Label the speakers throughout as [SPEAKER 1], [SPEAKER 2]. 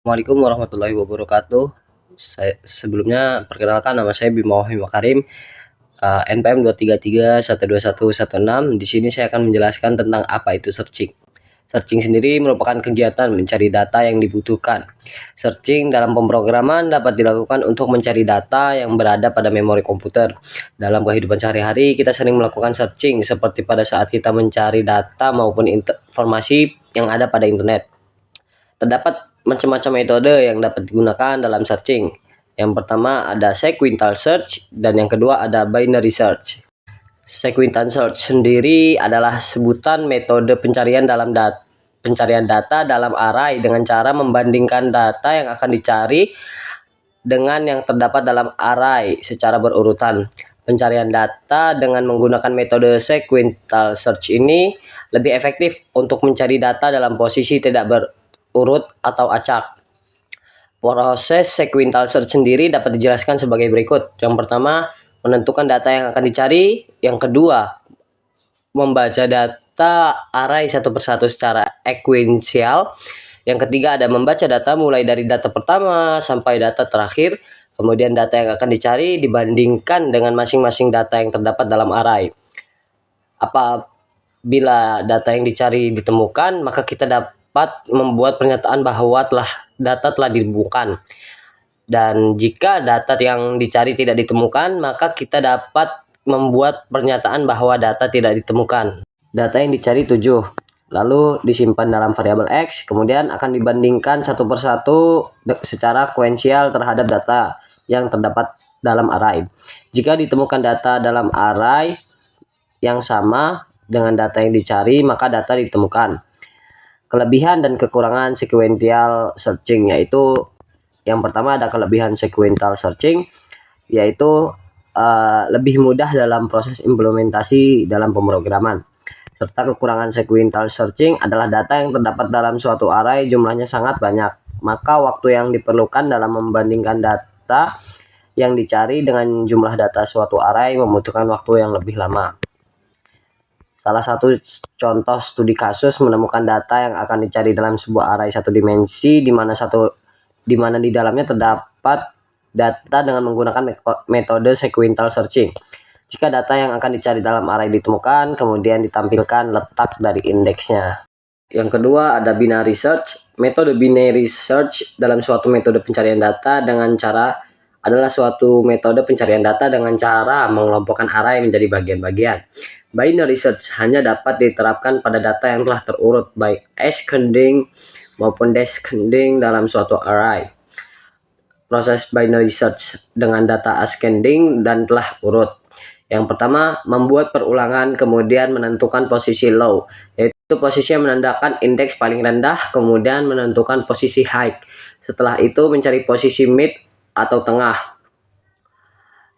[SPEAKER 1] Assalamualaikum warahmatullahi wabarakatuh. Sebelumnya perkenalkan, nama saya Bima Wahyu Makarim, NPM 233121116. Di sini saya akan menjelaskan tentang apa itu searching. Searching sendiri merupakan kegiatan mencari data yang dibutuhkan. Searching dalam pemrograman dapat dilakukan untuk mencari data yang berada pada memori komputer. Dalam kehidupan sehari-hari, kita sering melakukan searching seperti pada saat kita mencari data maupun informasi yang ada pada internet. Terdapat macam-macam metode yang dapat digunakan dalam searching. Yang pertama ada sequential search dan yang kedua ada binary search. Sequential search sendiri adalah sebutan metode pencarian data dalam array dengan cara membandingkan data yang akan dicari dengan yang terdapat dalam array secara berurutan. Pencarian data dengan menggunakan metode sequential search ini lebih efektif untuk mencari data dalam posisi tidak berurut atau acak. Proses sequential search sendiri dapat dijelaskan sebagai berikut. Yang pertama, menentukan data yang akan dicari. Yang kedua, membaca data array satu persatu secara ekuensial. Yang ketiga ada membaca data mulai dari data pertama sampai data terakhir. Kemudian data yang akan dicari dibandingkan dengan masing-masing data yang terdapat dalam array. Apabila data yang dicari ditemukan, maka kita dapat membuat pernyataan bahwa data telah ditemukan. Dan jika data yang dicari tidak ditemukan, maka kita dapat membuat pernyataan bahwa data tidak ditemukan. Data yang dicari 7, lalu disimpan dalam variabel X, kemudian akan dibandingkan satu persatu secara kuensial terhadap data yang terdapat dalam array. Jika ditemukan data dalam array yang sama dengan data yang dicari, maka data ditemukan. Kelebihan dan kekurangan sequential searching yaitu yang pertama ada kelebihan sequential searching yaitu lebih mudah dalam proses implementasi dalam pemrograman. Serta kekurangan sequential searching adalah data yang terdapat dalam suatu array jumlahnya sangat banyak. Maka waktu yang diperlukan dalam membandingkan data yang dicari dengan jumlah data suatu array membutuhkan waktu yang lebih lama. Salah satu contoh studi kasus menemukan data yang akan dicari dalam sebuah array satu dimensi di mana di dalamnya terdapat data dengan menggunakan metode sequential searching. Jika data yang akan dicari dalam array ditemukan, kemudian ditampilkan letak dari indeksnya. Yang kedua ada binary search. Metode binary search dalam suatu metode pencarian data adalah suatu metode pencarian data dengan cara mengelompokkan array menjadi bagian-bagian. Binary search hanya dapat diterapkan pada data yang telah terurut baik ascending maupun descending dalam suatu array. Proses binary search dengan data ascending dan telah urut. Yang pertama, membuat perulangan kemudian menentukan posisi low, yaitu posisi yang menandakan indeks paling rendah, kemudian menentukan posisi high. Setelah itu mencari posisi mid atau tengah.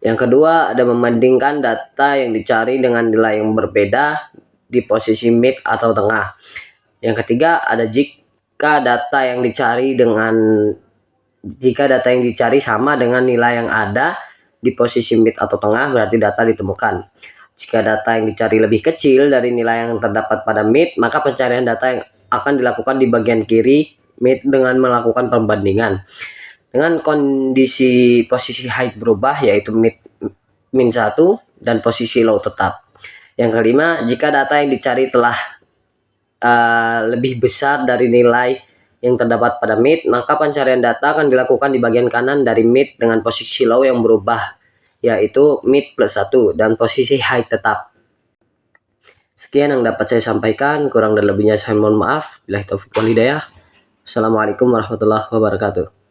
[SPEAKER 1] Yang kedua, ada membandingkan data yang dicari dengan nilai yang berbeda di posisi mid atau tengah. Yang ketiga, ada jika data yang dicari sama dengan nilai yang ada di posisi mid atau tengah, berarti data ditemukan. Jika data yang dicari lebih kecil dari nilai yang terdapat pada mid, maka pencarian data yang akan dilakukan di bagian kiri mid dengan melakukan perbandingan. Dengan kondisi posisi high berubah, yaitu mid min 1 dan posisi low tetap. Yang kelima, jika data yang dicari telah lebih besar dari nilai yang terdapat pada mid, maka pencarian data akan dilakukan di bagian kanan dari mid dengan posisi low yang berubah, yaitu mid plus 1 dan posisi high tetap. Sekian yang dapat saya sampaikan, kurang dan lebihnya saya mohon maaf. Billahi taufiq wal hidayah. Assalamualaikum warahmatullahi wabarakatuh.